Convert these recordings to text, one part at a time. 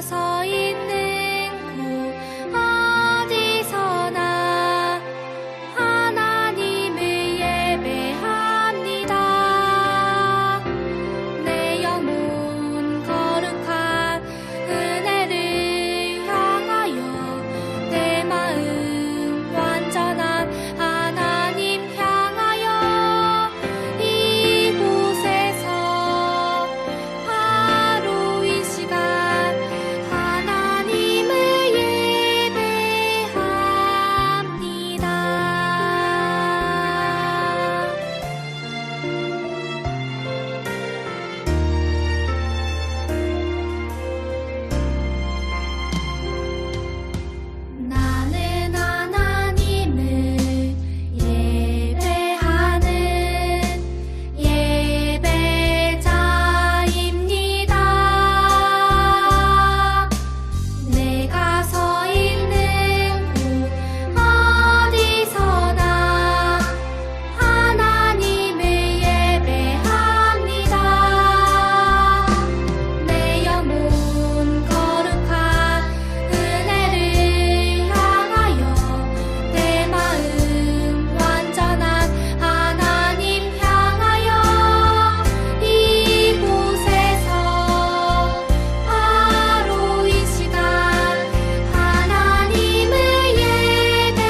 서 있는 곳 어디서나 하나님을 예배합니다. 내 영혼 거룩한 은혜를 향하여 내 마음 완전한 하나님 향하여 이곳에서 바로 이 시간 하나님을 예배합니다. 나는 하나님을 예배하는 예배자입니다. 내가 서 있는 곳 어디서나 하나님을 예배합니다. 내 영혼 거룩한 은혜를 향하여 내 마음 완전한 하나님 향하여 이곳에서 바로 이 시간 하나님을 예배합니다.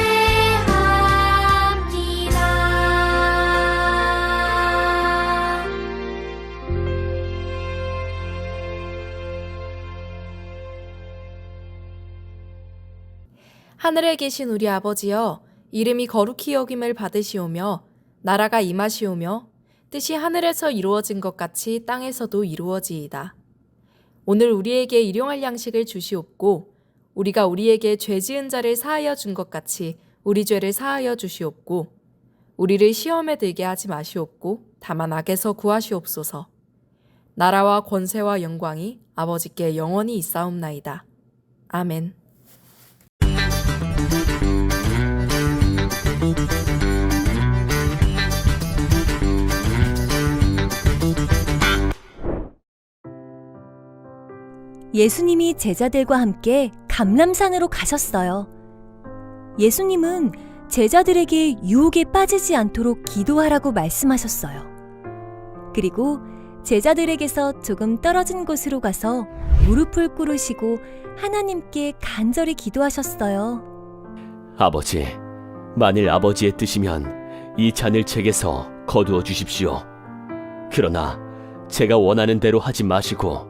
하늘에 계신 우리 아버지여, 이름이 거룩히 여김을 받으시오며 나라가 임하시오며 뜻이 하늘에서 이루어진 것 같이 땅에서도 이루어지이다. 오늘 우리에게 일용할 양식을 주시옵고 우리가 우리에게 죄 지은 자를 사하여 준 것 같이 우리 죄를 사하여 주시옵고 우리를 시험에 들게 하지 마시옵고 다만 악에서 구하시옵소서. 나라와 권세와 영광이 아버지께 영원히 있사옵나이다. 아멘. 예수님이 제자들과 함께 감람산으로 가셨어요. 예수님은 제자들에게 유혹에 빠지지 않도록 기도하라고 말씀하셨어요. 그리고 제자들에게서 조금 떨어진 곳으로 가서 무릎을 꿇으시고 하나님께 간절히 기도하셨어요. 아버지, 만일 아버지의 뜻이면 이 잔을 제게서 거두어 주십시오. 그러나 제가 원하는 대로 하지 마시고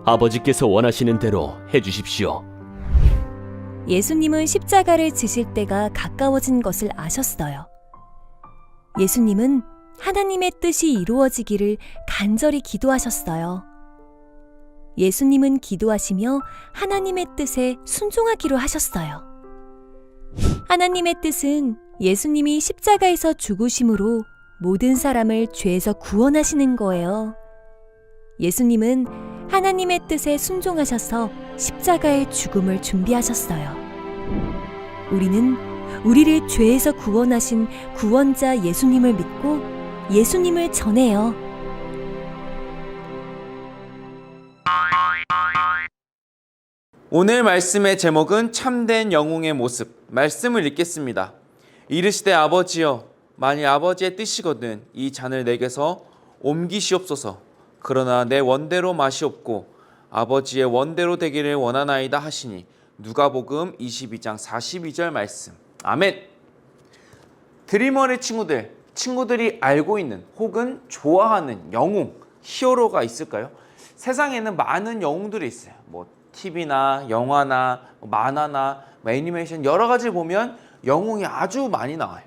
아버지께서 원하시는 대로 해주십시오. 예수님은 십자가를 지실 때가 가까워진 것을 아셨어요. 예수님은 하나님의 뜻이 이루어지기를 간절히 기도하셨어요. 예수님은 기도하시며 하나님의 뜻에 순종하기로 하셨어요. 하나님의 뜻은 예수님이 십자가에서 죽으심으로 모든 사람을 죄에서 구원하시는 거예요. 예수님은 하나님의 뜻에 순종하셔서 십자가의 죽음을 준비하셨어요. 우리는 우리를 죄에서 구원하신 구원자 예수님을 믿고 예수님을 전해요. 오늘 말씀의 제목은 참된 영웅의 모습. 말씀을 읽겠습니다. 이르시되 아버지여, 만일 아버지의 뜻이거든 이 잔을 내게서 옮기시옵소서. 그러나 내 원대로 마시옵고 아버지의 원대로 되기를 원하나이다 하시니. 누가복음 22장 42절 말씀. 아멘. 드리머리 친구들이 알고 있는 혹은 좋아하는 영웅, 히어로가 있을까요? 세상에는 많은 영웅들이 있어요. 뭐 TV나 영화나 만화나 애니메이션 여러 가지 보면 영웅이 아주 많이 나와요.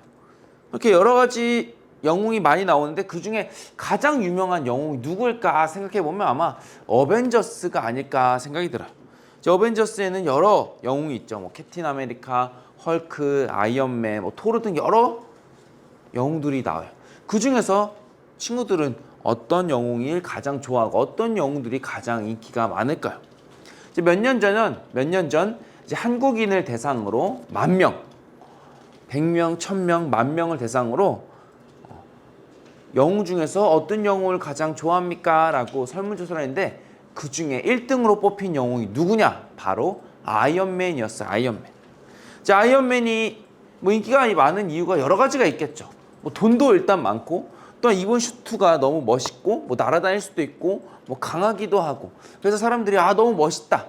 이렇게 여러 가지 영웅이 많이 나오는데 그 중에 가장 유명한 영웅이 누구일까 생각해 보면 아마 어벤져스가 아닐까 생각이 들어요. 어벤져스에는 여러 영웅이 있죠. 뭐 캡틴 아메리카, 헐크, 아이언맨, 뭐 토르 등 여러 영웅들이 나와요. 그 중에서 친구들은 어떤 영웅을 가장 좋아하고 어떤 영웅들이 가장 인기가 많을까요? 몇 년 전 한국인을 대상으로 10,000명, 100명, 1,000명, 10,000명을 대상으로 영웅 중에서 어떤 영웅을 가장 좋아합니까? 라고 설문조사를 했는데 그 중에 1등으로 뽑힌 영웅이 누구냐? 바로 아이언맨이었어요. 아이언맨. 자, 아이언맨이 뭐 인기가 많은 이유가 여러 가지가 있겠죠. 뭐 돈도 일단 많고, 또한 입은 슈트가 너무 멋있고, 뭐 날아다닐 수도 있고, 뭐 강하기도 하고. 그래서 사람들이 너무 멋있다,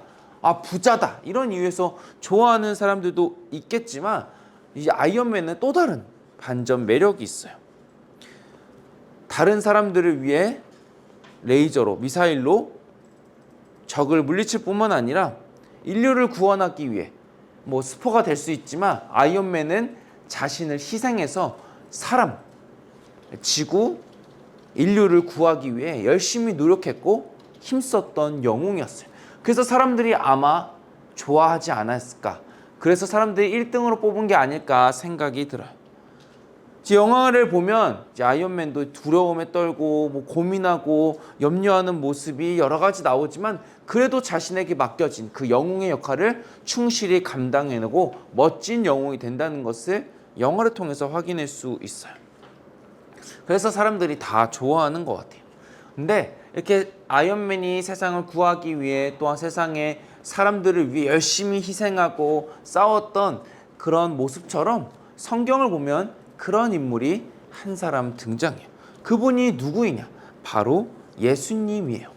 부자다, 이런 이유에서 좋아하는 사람들도 있겠지만, 이 아이언맨은 또 다른 반전 매력이 있어요. 다른 사람들을 위해 레이저로, 미사일로 적을 물리칠 뿐만 아니라 인류를 구원하기 위해 뭐 스포가 될 수 있지만, 아이언맨은 자신을 희생해서 사람, 지구, 인류를 구하기 위해 열심히 노력했고 힘썼던 영웅이었어요. 그래서 사람들이 아마 좋아하지 않았을까, 그래서 사람들이 1등으로 뽑은 게 아닐까 생각이 들어요. 영화를 보면 아이언맨도 두려움에 떨고 뭐 고민하고 염려하는 모습이 여러 가지 나오지만, 그래도 자신에게 맡겨진 그 영웅의 역할을 충실히 감당해내고 멋진 영웅이 된다는 것을 영화를 통해서 확인할 수 있어요. 그래서 사람들이 다 좋아하는 것 같아요. 근데 이렇게 아이언맨이 세상을 구하기 위해, 또한 세상의 사람들을 위해 열심히 희생하고 싸웠던 그런 모습처럼 성경을 보면 그런 인물이 한 사람 등장해요. 그분이 누구이냐? 바로 예수님이에요.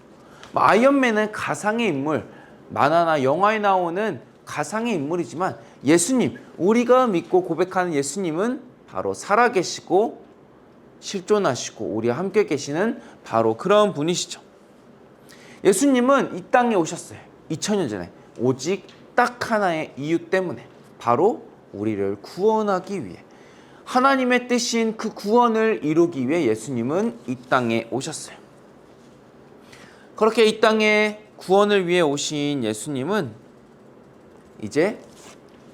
아이언맨은 가상의 인물, 만화나 영화에 나오는 가상의 인물이지만, 예수님, 우리가 믿고 고백하는 예수님은 바로 살아계시고 실존하시고 우리와 함께 계시는 바로 그런 분이시죠. 예수님은 이 땅에 오셨어요. 2000년 전에. 오직 딱 하나의 이유 때문에, 바로 우리를 구원하기 위해, 하나님의 뜻인 그 구원을 이루기 위해 예수님은 이 땅에 오셨어요. 그렇게 이 땅에 구원을 위해 오신 예수님은 이제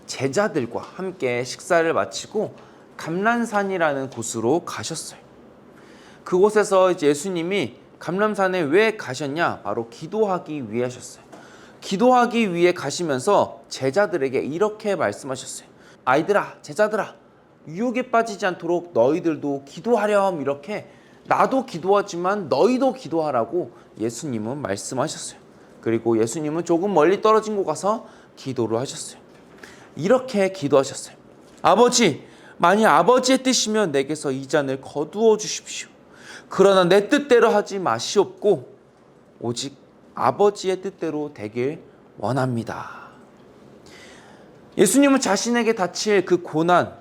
제자들과 함께 식사를 마치고 감람산이라는 곳으로 가셨어요. 그곳에서 이제 예수님이 감람산에 왜 가셨냐? 바로 기도하기 위해 하셨어요. 기도하기 위해 가시면서 제자들에게 이렇게 말씀하셨어요. 아이들아, 제자들아, 유혹에 빠지지 않도록 너희들도 기도하렴. 이렇게 나도 기도하지만 너희도 기도하라고 예수님은 말씀하셨어요. 그리고 예수님은 조금 멀리 떨어진 곳 가서 기도를 하셨어요. 이렇게 기도하셨어요. 아버지, 만일 아버지의 뜻이면 내게서 이 잔을 거두어 주십시오. 그러나 내 뜻대로 하지 마시옵고 오직 아버지의 뜻대로 되길 원합니다. 예수님은 자신에게 닥칠 그 고난,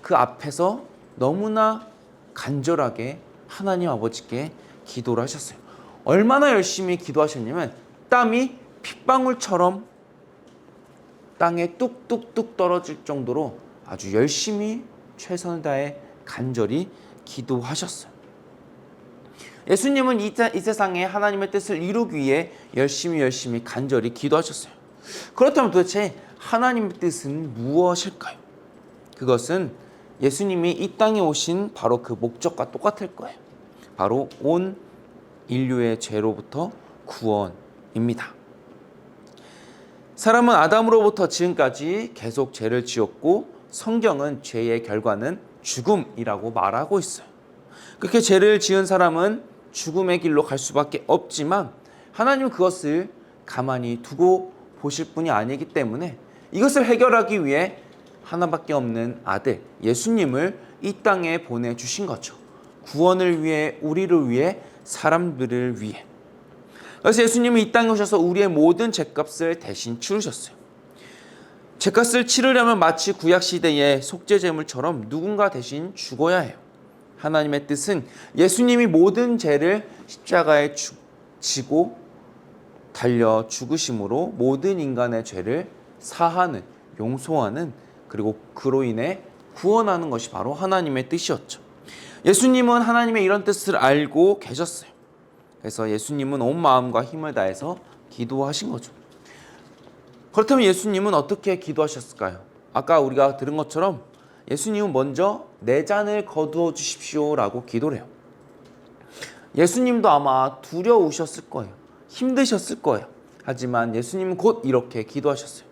그 앞에서 너무나 간절하게 하나님 아버지께 기도를 하셨어요. 얼마나 열심히 기도하셨냐면 땀이 핏방울처럼 땅에 뚝뚝뚝 떨어질 정도로 아주 열심히 최선을 다해 간절히 기도하셨어요. 예수님은 이 세상에 하나님의 뜻을 이루기 위해 열심히 간절히 기도하셨어요. 그렇다면 도대체 하나님의 뜻은 무엇일까요? 그것은 예수님이 이 땅에 오신 바로 그 목적과 똑같을 거예요. 바로 온 인류의 죄로부터 구원입니다. 사람은 아담으로부터 지금까지 계속 죄를 지었고, 성경은 죄의 결과는 죽음이라고 말하고 있어요. 그렇게 죄를 지은 사람은 죽음의 길로 갈 수밖에 없지만, 하나님은 그것을 가만히 두고 보실 분이 아니기 때문에 이것을 해결하기 위해 하나밖에 없는 아들 예수님을 이 땅에 보내주신 거죠. 구원을 위해, 우리를 위해, 사람들을 위해. 그래서 예수님은 이 땅에 오셔서 우리의 모든 죄값을 대신 치르셨어요. 죄값을 치르려면 마치 구약시대의 속죄제물처럼 누군가 대신 죽어야 해요. 하나님의 뜻은 예수님이 모든 죄를 십자가에 지고 달려 죽으심으로 모든 인간의 죄를 사하는, 용서하는, 그리고 그로 인해 구원하는 것이 바로 하나님의 뜻이었죠. 예수님은 하나님의 이런 뜻을 알고 계셨어요. 그래서 예수님은 온 마음과 힘을 다해서 기도하신 거죠. 그렇다면 예수님은 어떻게 기도하셨을까요? 아까 우리가 들은 것처럼 예수님은 먼저 내 잔을 거두어 주십시오 라고 기도를 해요. 예수님도 아마 두려우셨을 거예요. 힘드셨을 거예요. 하지만 예수님은 곧 이렇게 기도하셨어요.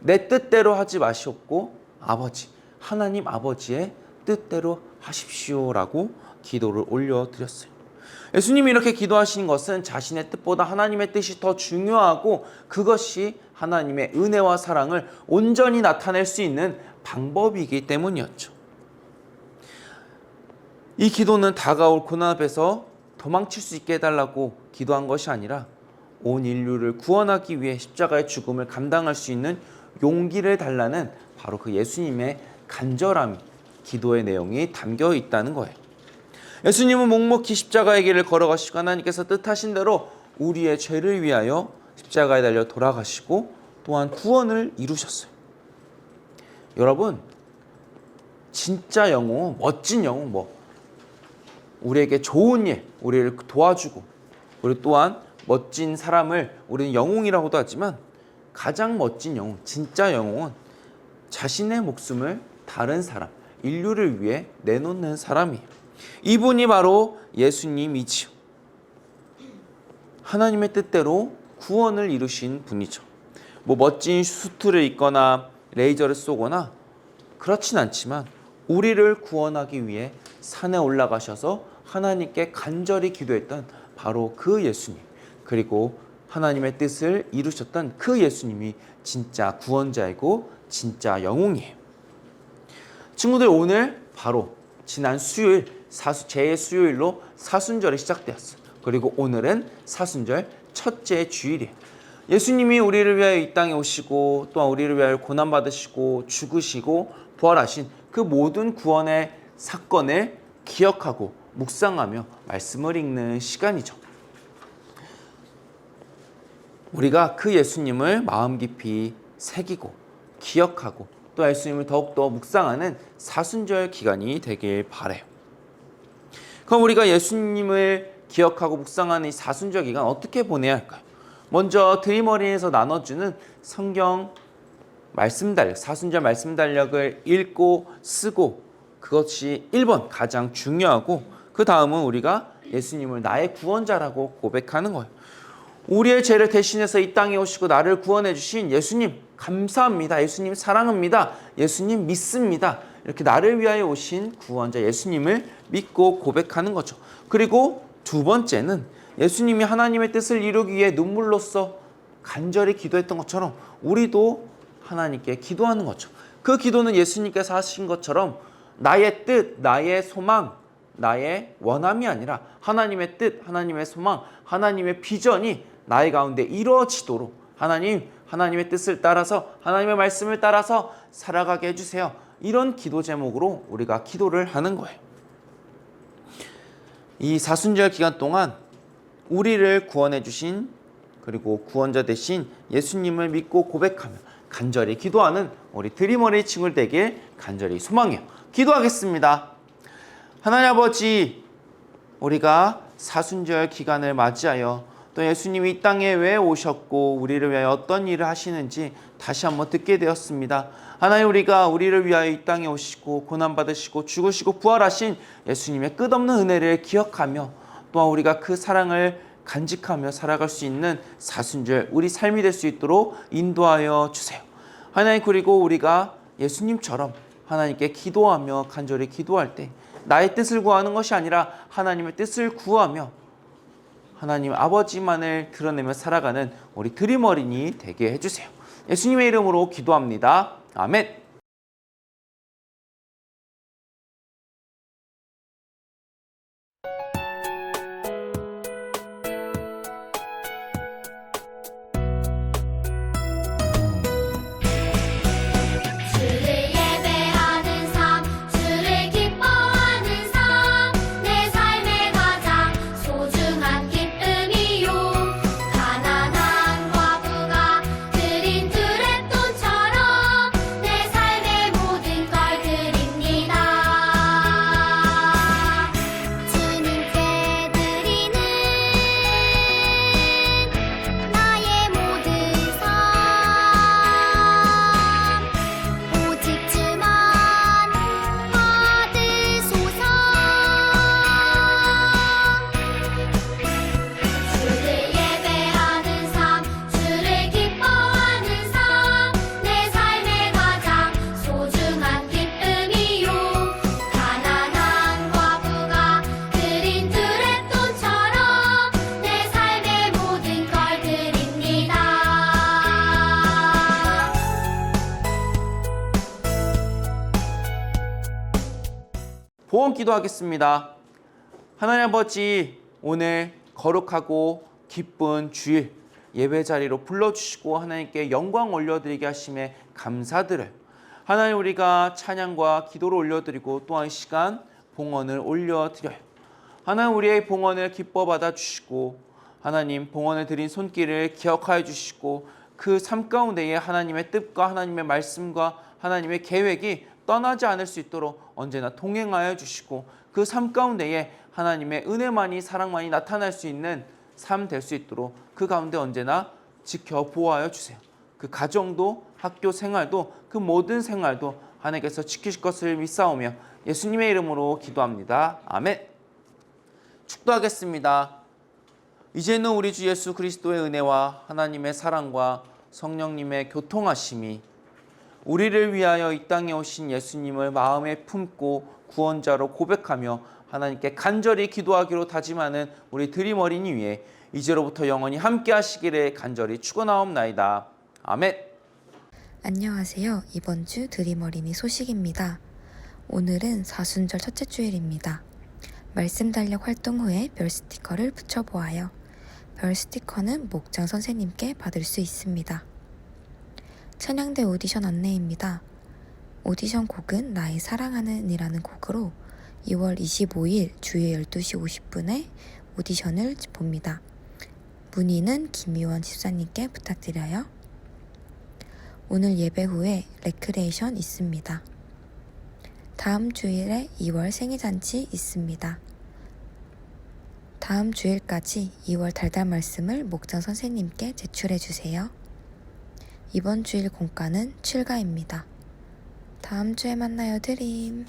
내 뜻대로 하지 마시옵고 아버지, 하나님 아버지의 뜻대로 하십시오 라고 기도를 올려드렸어요. 예수님이 이렇게 기도하신 것은 자신의 뜻보다 하나님의 뜻이 더 중요하고 그것이 하나님의 은혜와 사랑을 온전히 나타낼 수 있는 방법이기 때문이었죠. 이 기도는 다가올 고난 앞에서 도망칠 수 있게 해달라고 기도한 것이 아니라 온 인류를 구원하기 위해 십자가의 죽음을 감당할 수 있는 용기를 달라는 바로 그 예수님의 간절함, 기도의 내용이 담겨 있다는 거예요. 예수님은 묵묵히 십자가의 길을 걸어가시고 하나님께서 뜻하신 대로 우리의 죄를 위하여 십자가에 달려 돌아가시고 또한 구원을 이루셨어요. 여러분, 진짜 영웅은, 멋진 영웅, 우리에게 좋은 일, 우리를 도와주고 우리 또한 멋진 사람을 우리는 영웅이라고도 하지만 가장 멋진 영웅, 진짜 영웅은 자신의 목숨을 다른 사람, 인류를 위해 내놓는 사람이에요. 이분이 바로 예수님이지요. 하나님의 뜻대로 구원을 이루신 분이죠. 멋진 수트를 입거나 레이저를 쏘거나 그렇진 않지만 우리를 구원하기 위해 산에 올라가셔서 하나님께 간절히 기도했던 바로 그 예수님, 그리고 하나님의 뜻을 이루셨던 그 예수님이 진짜 구원자이고 진짜 영웅이에요. 친구들, 오늘 바로 지난 수요일 제 수요일로 사순절이 시작되었어요. 그리고 오늘은 사순절 첫째 주일이에요. 예수님이 우리를 위하여 이 땅에 오시고 또한 우리를 위하여 고난받으시고 죽으시고 부활하신 그 모든 구원의 사건을 기억하고 묵상하며 말씀을 읽는 시간이죠. 우리가 그 예수님을 마음 깊이 새기고 기억하고 또 예수님을 더욱더 묵상하는 사순절 기간이 되길 바라요. 그럼 우리가 예수님을 기억하고 묵상하는 이 사순절 기간 어떻게 보내야 할까요? 먼저 드림어린에서 나눠주는 성경 말씀 달력, 사순절 말씀 달력을 읽고 쓰고, 그것이 1번 가장 중요하고, 그 다음은 우리가 예수님을 나의 구원자라고 고백하는 거예요. 우리의 죄를 대신해서 이 땅에 오시고 나를 구원해 주신 예수님 감사합니다. 예수님 사랑합니다. 예수님 믿습니다. 이렇게 나를 위하여 오신 구원자 예수님을 믿고 고백하는 거죠. 그리고 두 번째는 예수님이 하나님의 뜻을 이루기 위해 눈물로써 간절히 기도했던 것처럼 우리도 하나님께 기도하는 거죠. 그 기도는 예수님께서 하신 것처럼 나의 뜻, 나의 소망, 나의 원함이 아니라 하나님의 뜻, 하나님의 소망, 하나님의 비전이 나의 가운데 이루어지도록 하나님의 뜻을 따라서, 하나님의 말씀을 따라서 살아가게 해주세요. 이런 기도 제목으로 우리가 기도를 하는 거예요. 이 사순절 기간 동안 우리를 구원해 주신, 그리고 구원자 되신 예수님을 믿고 고백하며 간절히 기도하는 우리 드림어린이 친구들 되길 간절히 소망해요. 기도하겠습니다. 하나님 아버지, 우리가 사순절 기간을 맞이하여 또 예수님이 이 땅에 왜 오셨고 우리를 위하여 어떤 일을 하시는지 다시 한번 듣게 되었습니다. 하나님, 우리가 우리를 위하여 이 땅에 오시고 고난받으시고 죽으시고 부활하신 예수님의 끝없는 은혜를 기억하며 또한 우리가 그 사랑을 간직하며 살아갈 수 있는 사순절 우리 삶이 될 수 있도록 인도하여 주세요. 하나님, 그리고 우리가 예수님처럼 하나님께 기도하며 간절히 기도할 때 나의 뜻을 구하는 것이 아니라 하나님의 뜻을 구하며 하나님 아버지만을 드러내며 살아가는 우리 드림어린이 되게 해주세요. 예수님의 이름으로 기도합니다. 아멘. 주를 예배하는 삶, 주를 기뻐하는 삶, 내 삶의 가장 소중한 기쁨이요. 가난한 과부가 드린 두랩돈처럼 내 삶 보험 기도하겠습니다. 하나님 아버지, 오늘 거룩하고 기쁜 주일 예배 자리로 불러주시고 하나님께 영광 올려드리게 하심에 감사드려요. 하나님, 우리가 찬양과 기도를 올려드리고 또한 이 시간 봉헌을 올려드려요. 하나님, 우리의 봉헌을 기뻐 받아주시고 하나님, 봉헌을 드린 손길을 기억하여 주시고 그 삶 가운데에 하나님의 뜻과 하나님의 말씀과 하나님의 계획이 떠나지 않을 수 있도록 언제나 동행하여 주시고 그 삶 가운데에 하나님의 은혜만이, 사랑만이 나타날 수 있는 삶 될 수 있도록 그 가운데 언제나 지켜 보호하여 주세요. 그 가정도, 학교 생활도, 그 모든 생활도 하나님께서 지키실 것을 믿사오며 예수님의 이름으로 기도합니다. 아멘. 축도하겠습니다. 이제는 우리 주 예수 그리스도의 은혜와 하나님의 사랑과 성령님의 교통하심이 우리를 위하여 이 땅에 오신 예수님을 마음에 품고 구원자로 고백하며 하나님께 간절히 기도하기로 다짐하는 우리 드림 어린이 위에 이제로부터 영원히 함께 하시기를 간절히 축원하옵나이다. 아멘. 안녕하세요. 이번 주 드림 어린이 소식입니다. 오늘은 사순절 첫째 주일입니다. 말씀 달력 활동 후에 별 스티커를 붙여보아요. 별 스티커는 목장 선생님께 받을 수 있습니다. 찬양대 오디션 안내입니다. 오디션 곡은 나의 사랑하는 이라는 곡으로 2월 25일 주일 12시 50분에 오디션을 봅니다. 문의는 김유원 집사님께 부탁드려요. 오늘 예배 후에 레크레이션 있습니다. 다음 주일에 2월 생일잔치 있습니다. 다음 주일까지 2월 달달 말씀을 목장 선생님께 제출해 주세요. 이번 주일 공과는 7가입니다. 다음 주에 만나요, 드림.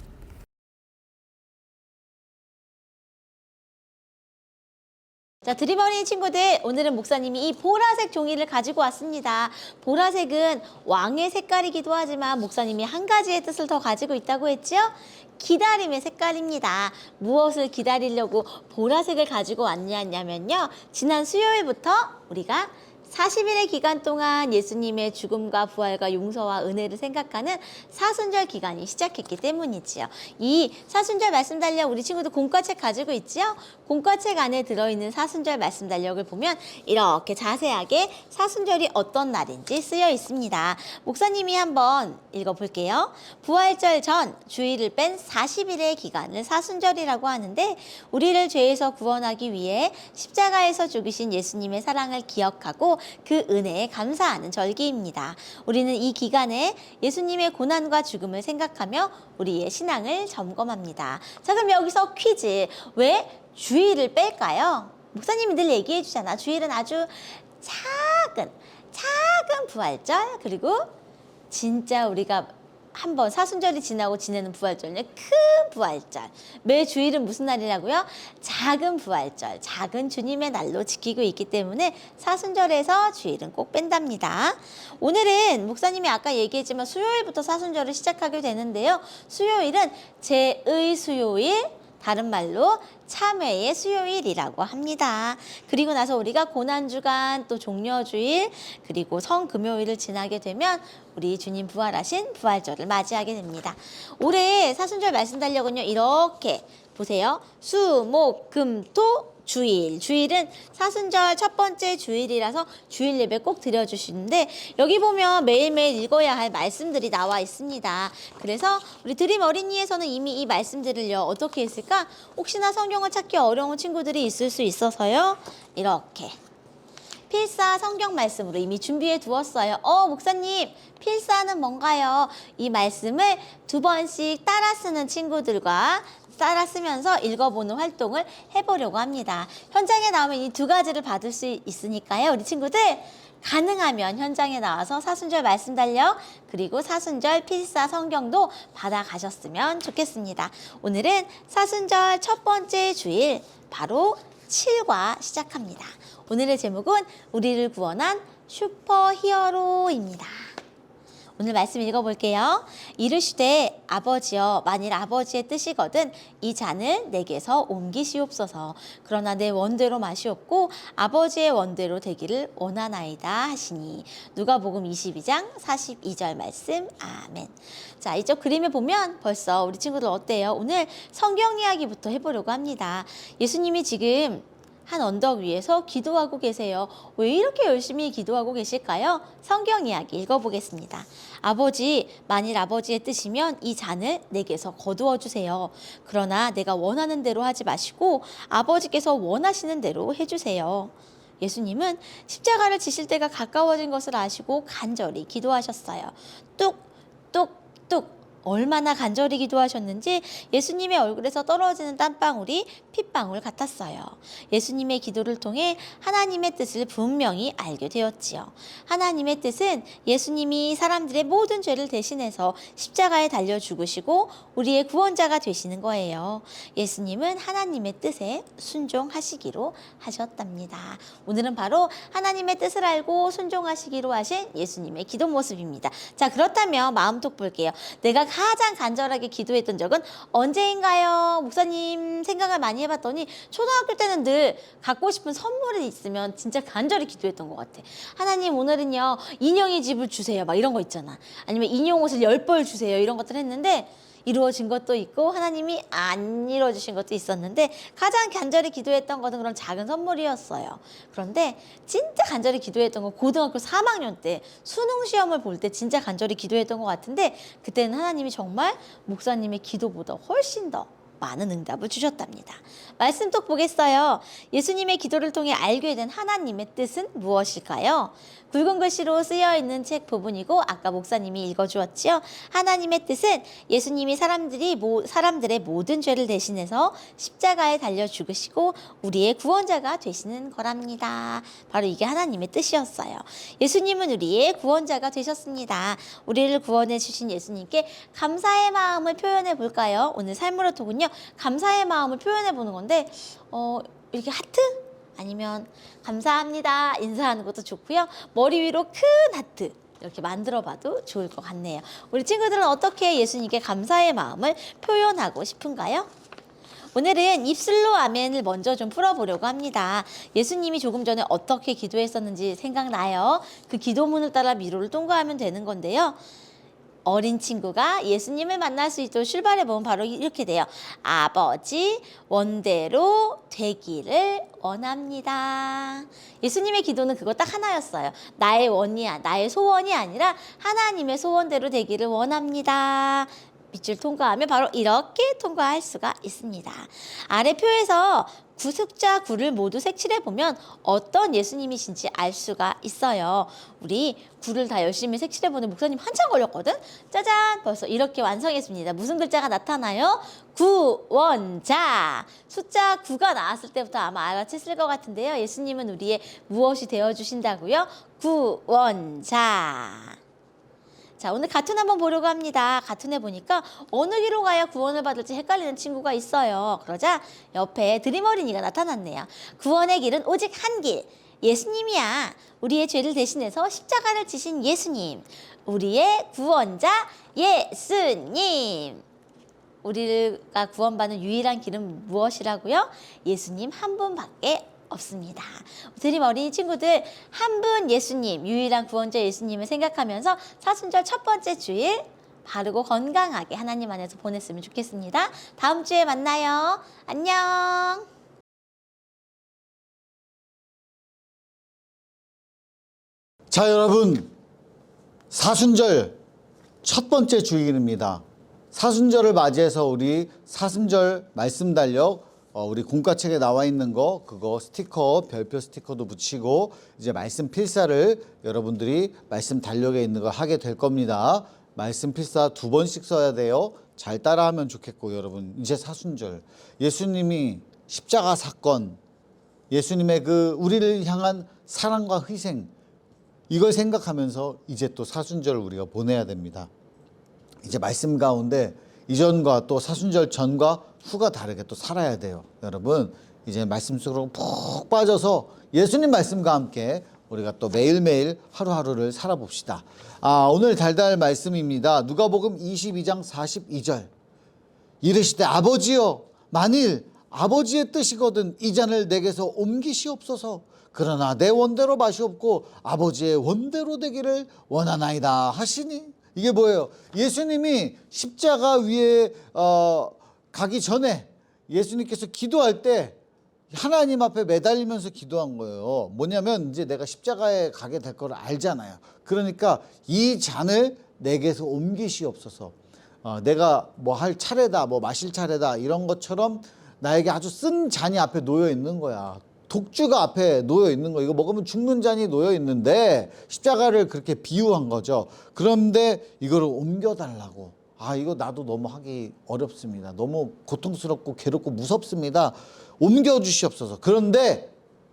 자, 드림어린이 친구들, 오늘은 목사님이 이 보라색 종이를 가지고 왔습니다. 보라색은 왕의 색깔이기도 하지만 목사님이 한 가지의 뜻을 더 가지고 있다고 했죠? 기다림의 색깔입니다. 무엇을 기다리려고 보라색을 가지고 왔냐면요. 지난 수요일부터 우리가 40일의 기간 동안 예수님의 죽음과 부활과 용서와 은혜를 생각하는 사순절 기간이 시작했기 때문이지요. 이 사순절 말씀 달력 우리 친구들 공과책 가지고 있지요? 공과책 안에 들어있는 사순절 말씀 달력을 보면 이렇게 자세하게 사순절이 어떤 날인지 쓰여 있습니다. 목사님이 한번 읽어볼게요. 부활절 전 주일을 뺀 40일의 기간을 사순절이라고 하는데 우리를 죄에서 구원하기 위해 십자가에서 죽으신 예수님의 사랑을 기억하고 그 은혜에 감사하는 절기입니다. 우리는 이 기간에 예수님의 고난과 죽음을 생각하며 우리의 신앙을 점검합니다. 자, 그럼 여기서 퀴즈. 왜 주일을 뺄까요? 목사님이 늘 얘기해 주잖아. 주일은 아주 작은 부활절, 그리고 진짜 우리가 한번 사순절이 지나고 지내는 부활절은 큰 부활절. 매 주일은 무슨 날이라고요? 작은 부활절, 작은 주님의 날로 지키고 있기 때문에 사순절에서 주일은 꼭 뺀답니다. 오늘은 목사님이 아까 얘기했지만 수요일부터 사순절을 시작하게 되는데요. 수요일은 제의 수요일, 다른 말로 참회의 수요일이라고 합니다. 그리고 나서 우리가 고난주간, 또 종려주일, 그리고 성금요일을 지나게 되면 우리 주님 부활하신 부활절을 맞이하게 됩니다. 올해 사순절 말씀 달력은요, 이렇게 보세요. 수, 목, 금, 토, 주일. 주일은 사순절 첫 번째 주일이라서 주일 예배 꼭 드려주시는데 여기 보면 매일매일 읽어야 할 말씀들이 나와 있습니다. 그래서 우리 드림 어린이에서는 이미 이 말씀들을요, 어떻게 했을까? 혹시나 성경을 찾기 어려운 친구들이 있을 수 있어서요, 이렇게 필사 성경 말씀으로 이미 준비해 두었어요. 목사님, 필사는 뭔가요? 이 말씀을 2번씩 따라 쓰는 친구들과 따라 쓰면서 읽어보는 활동을 해보려고 합니다. 현장에 나오면 이 2가지를 받을 수 있으니까요. 우리 친구들 가능하면 현장에 나와서 사순절 말씀 달력 그리고 사순절 필사 성경도 받아가셨으면 좋겠습니다. 오늘은 사순절 첫 번째 주일 바로 7과 시작합니다. 오늘의 제목은 우리를 구원한 슈퍼히어로입니다. 오늘 말씀 읽어볼게요. 이르시되 아버지여 만일 아버지의 뜻이거든 이 잔을 내게서 옮기시옵소서. 그러나 내 원대로 마시옵고 아버지의 원대로 되기를 원하나이다 하시니. 누가복음 22장 42절 말씀. 아멘. 자, 이쪽 그림에 보면 벌써 우리 친구들 어때요? 오늘 성경 이야기부터 해보려고 합니다. 예수님이 지금 한 언덕 위에서 기도하고 계세요. 왜 이렇게 열심히 기도하고 계실까요? 성경 이야기 읽어보겠습니다. 아버지, 만일 아버지의 뜻이면 이 잔을 내게서 거두어 주세요. 그러나 내가 원하는 대로 하지 마시고 아버지께서 원하시는 대로 해주세요. 예수님은 십자가를 지실 때가 가까워진 것을 아시고 간절히 기도하셨어요. 뚝뚝뚝 얼마나 간절히 기도하셨는지 예수님의 얼굴에서 떨어지는 땀방울이 핏방울 같았어요. 예수님의 기도를 통해 하나님의 뜻을 분명히 알게 되었지요. 하나님의 뜻은 예수님이 사람들의 모든 죄를 대신해서 십자가에 달려 죽으시고 우리의 구원자가 되시는 거예요. 예수님은 하나님의 뜻에 순종하시기로 하셨답니다. 오늘은 바로 하나님의 뜻을 알고 순종하시기로 하신 예수님의 기도 모습입니다. 자, 그렇다면 마음톡 볼게요. 내가 가장 간절하게 기도했던 적은 언제인가요? 목사님 생각을 많이 해봤더니 초등학교 때는 늘 갖고 싶은 선물이 있으면 진짜 간절히 기도했던 것 같아. 하나님 오늘은요 인형의 집을 주세요 막 이런 거 있잖아. 아니면 인형 옷을 10벌 주세요 이런 것들 했는데 이루어진 것도 있고 하나님이 안 이루어주신 것도 있었는데 가장 간절히 기도했던 것은 그런 작은 선물이었어요. 그런데 진짜 간절히 기도했던 건 고등학교 3학년 때 수능 시험을 볼 때 진짜 간절히 기도했던 것 같은데 그때는 하나님이 정말 목사님의 기도보다 훨씬 더 많은 응답을 주셨답니다. 말씀 또 보겠어요. 예수님의 기도를 통해 알게 된 하나님의 뜻은 무엇일까요? 굵은 글씨로 쓰여 있는 책 부분이고 아까 목사님이 읽어주었지요. 하나님의 뜻은 예수님이 사람들의 모든 죄를 대신해서 십자가에 달려 죽으시고 우리의 구원자가 되시는 거랍니다. 바로 이게 하나님의 뜻이었어요. 예수님은 우리의 구원자가 되셨습니다. 우리를 구원해 주신 예수님께 감사의 마음을 표현해 볼까요? 오늘 삶으로 토군요. 감사의 마음을 표현해 보는 건데 이렇게 하트? 아니면 감사합니다 인사하는 것도 좋고요. 머리 위로 큰 하트 이렇게 만들어 봐도 좋을 것 같네요. 우리 친구들은 어떻게 예수님께 감사의 마음을 표현하고 싶은가요? 오늘은 입술로 아멘을 먼저 좀 풀어보려고 합니다. 예수님이 조금 전에 어떻게 기도했었는지 생각나요? 그 기도문을 따라 미로를 통과하면 되는 건데요. 어린 친구가 예수님을 만날 수 있도록 출발해보면 바로 이렇게 돼요. 아버지 원대로 되기를 원합니다. 예수님의 기도는 그거 딱 하나였어요. 나의 소원이 아니라 하나님의 소원대로 되기를 원합니다. 밑줄 통과하면 바로 이렇게 통과할 수가 있습니다. 아래 표에서 숫자 9를 모두 색칠해보면 어떤 예수님이신지 알 수가 있어요. 우리 9를 다 열심히 색칠해보는 목사님 한참 걸렸거든? 짜잔! 벌써 이렇게 완성했습니다. 무슨 글자가 나타나요? 구원자! 숫자 9가 나왔을 때부터 아마 알아챘을 것 같은데요. 예수님은 우리의 무엇이 되어주신다고요? 구원자! 자, 오늘 가툰 한번 보려고 합니다. 가툰에 보니까 어느 길로 가야 구원을 받을지 헷갈리는 친구가 있어요. 그러자 옆에 드림어린이가 나타났네요. 구원의 길은 오직 한 길. 예수님이야. 우리의 죄를 대신해서 십자가를 지신 예수님. 우리의 구원자 예수님. 우리가 구원받는 유일한 길은 무엇이라고요? 예수님 한 분밖에 없습니다. 드림 어린이 친구들 한 분 예수님, 유일한 구원자 예수님을 생각하면서 사순절 첫 번째 주일 바르고 건강하게 하나님 안에서 보냈으면 좋겠습니다. 다음 주에 만나요. 안녕. 자, 여러분, 사순절 첫 번째 주일입니다. 사순절을 맞이해서 우리 사순절 말씀 달력 우리 공과책에 나와 있는 거 그거 스티커 별표 스티커도 붙이고 이제 말씀 필사를 여러분들이 말씀 달력에 있는 거 하게 될 겁니다. 말씀 필사 2번씩 써야 돼요. 잘 따라하면 좋겠고 여러분 이제 사순절 예수님이 십자가 사건 예수님의 그 우리를 향한 사랑과 희생 이걸 생각하면서 이제 또 사순절을 우리가 보내야 됩니다. 이제 말씀 가운데 이전과 또 사순절 전과 후가 다르게 또 살아야 돼요. 여러분 이제 말씀 속으로 푹 빠져서 예수님 말씀과 함께 우리가 또 매일매일 하루하루를 살아봅시다. 오늘 달달 말씀입니다. 누가복음 22장 42절. 이르시되 아버지여 만일 아버지의 뜻이거든 이 잔을 내게서 옮기시옵소서. 그러나 내 원대로 마시옵고 아버지의 원대로 되기를 원하나이다 하시니, 이게 뭐예요? 예수님이 십자가 위에 가기 전에 예수님께서 기도할 때 하나님 앞에 매달리면서 기도한 거예요. 뭐냐면 이제 내가 십자가에 가게 될 걸 알잖아요. 그러니까 이 잔을 내게서 옮기시옵소서. 내가 뭐 할 차례다, 뭐 마실 차례다 이런 것처럼 나에게 아주 쓴 잔이 앞에 놓여 있는 거야. 독주가 앞에 놓여 있는 거. 이거 먹으면 죽는 잔이 놓여 있는데 십자가를 그렇게 비유한 거죠. 그런데 이거를 옮겨달라고. 이거 나도 너무 하기 어렵습니다. 너무 고통스럽고 괴롭고 무섭습니다. 옮겨주시옵소서. 그런데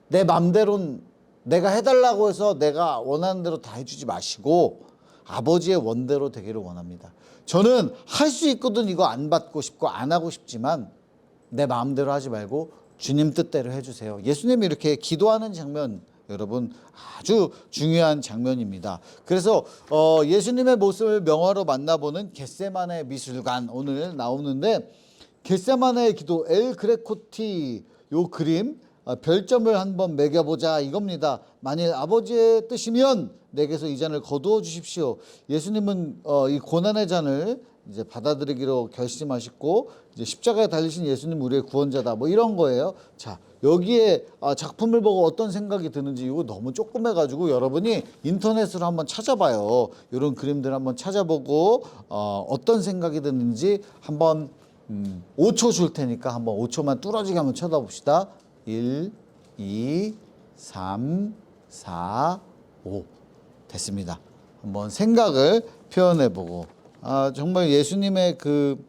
내 맘대로 내가 해달라고 해서 내가 원하는 대로 다 해주지 마시고 아버지의 원대로 되기를 원합니다. 저는 할 수 있거든 이거 안 받고 싶고 안 하고 싶지만 내 마음대로 하지 말고 주님 뜻대로 해주세요. 예수님이 이렇게 기도하는 장면, 여러분 아주 중요한 장면입니다. 그래서 예수님의 모습을 명화로 만나보는 겟세마네 미술관 오늘 나오는데, 겟세마네의 기도 엘 그레코티 요 그림 별점을 한번 매겨보자 이겁니다. 만일 아버지의 뜻이면 내게서 이 잔을 거두어 주십시오. 예수님은 이 고난의 잔을 이제 받아들이기로 결심하셨고 이제 십자가에 달리신 예수님 우리의 구원자다 뭐 이런 거예요. 자, 여기에 작품을 보고 어떤 생각이 드는지, 이거 너무 조그매가지고 여러분이 인터넷으로 한번 찾아봐요. 이런 그림들 한번 찾아보고 어떤 생각이 드는지 한번 5초 줄 테니까 한번 5초만 뚫어지게 한번 쳐다봅시다. 1, 2, 3, 4, 5 됐습니다. 한번 생각을 표현해보고 정말 예수님의 그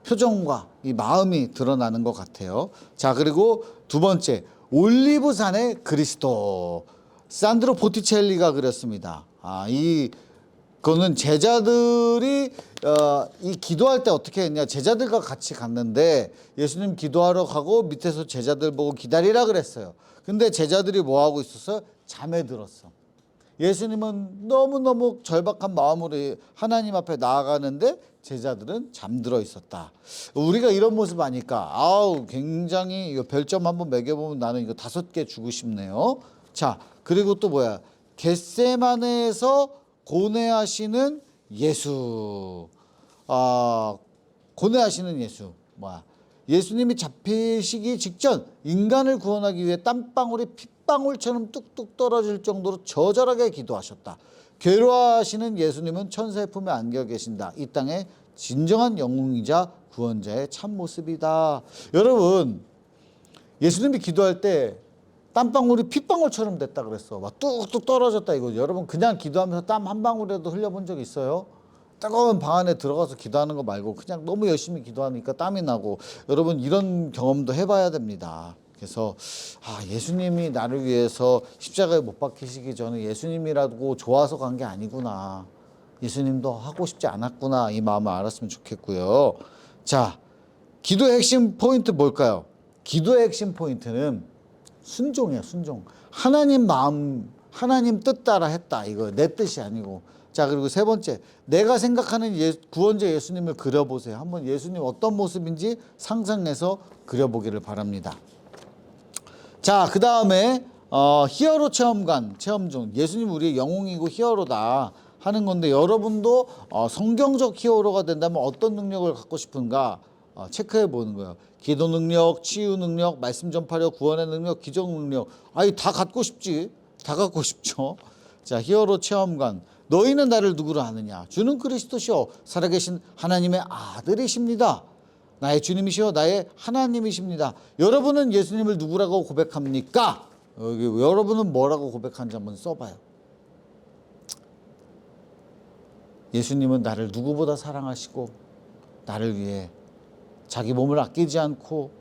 표정과 이 마음이 드러나는 것 같아요. 자, 그리고 두 번째, 올리브산의 그리스도, 산드로 보티첼리가 그렸습니다. 그거는 제자들이 이 기도할 때 어떻게 했냐, 제자들과 같이 갔는데 예수님 기도하러 가고 밑에서 제자들 보고 기다리라 그랬어요. 근데 제자들이 뭐 하고 있었어? 잠에 들었어. 예수님은 너무너무 절박한 마음으로 하나님 앞에 나아가는데 제자들은 잠들어 있었다. 우리가 이런 모습 아니까 굉장히 이거 별점 한번 매겨보면 나는 이거 5개 주고 싶네요. 자, 그리고 또 뭐야, 겟세마네에서 고뇌하시는 예수. 고뇌하시는 예수 뭐야, 예수님이 잡히시기 직전 인간을 구원하기 위해 땀방울이 핏방울처럼 뚝뚝 떨어질 정도로 저절하게 기도하셨다. 괴로워하시는 예수님은 천사의 품에 안겨 계신다. 이 땅의 진정한 영웅이자 구원자의 참모습이다. 여러분, 예수님이 기도할 때 땀방울이 핏방울처럼 됐다 그랬어. 막 뚝뚝 떨어졌다 이거. 여러분 그냥 기도하면서 땀 한 방울이라도 흘려본 적 있어요? 뜨거운 방 안에 들어가서 기도하는 거 말고 그냥 너무 열심히 기도하니까 땀이 나고. 여러분 이런 경험도 해봐야 됩니다. 그래서 예수님이 나를 위해서 십자가에 못 박히시기 전에 예수님이라고 좋아서 간 게 아니구나, 예수님도 하고 싶지 않았구나, 이 마음을 알았으면 좋겠고요. 자, 기도의 핵심 포인트 뭘까요? 기도의 핵심 포인트는 순종이에요. 순종. 하나님 마음, 하나님 뜻 따라 했다. 이거 내 뜻이 아니고. 자, 그리고 세 번째, 내가 생각하는 구원자 예수님을 그려보세요. 한번 예수님 어떤 모습인지 상상해서 그려보기를 바랍니다. 자, 그 다음에 히어로 체험관, 체험 중 예수님 우리의 영웅이고 히어로다 하는 건데, 여러분도 성경적 히어로가 된다면 어떤 능력을 갖고 싶은가 체크해 보는 거예요. 기도 능력, 치유 능력, 말씀 전파력, 구원의 능력, 기적 능력. 다 갖고 싶지. 다 갖고 싶죠. 자, 히어로 체험관. 너희는 나를 누구로 아느냐? 주는 그리스도시요 살아계신 하나님의 아들이십니다. 나의 주님이시요 나의 하나님이십니다. 여러분은 예수님을 누구라고 고백합니까? 여러분은 뭐라고 고백하는지 한번 써봐요. 예수님은 나를 누구보다 사랑하시고 나를 위해 자기 몸을 아끼지 않고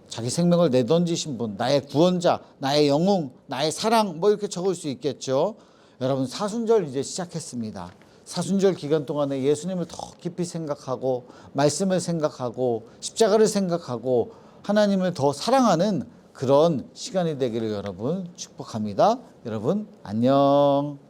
자기 생명을 내던지신 분, 나의 구원자, 나의 영웅, 나의 사랑, 뭐 이렇게 적을 수 있겠죠. 여러분, 사순절 이제 시작했습니다. 사순절 기간 동안에 예수님을 더 깊이 생각하고 말씀을 생각하고 십자가를 생각하고 하나님을 더 사랑하는 그런 시간이 되기를 여러분 축복합니다. 여러분 안녕.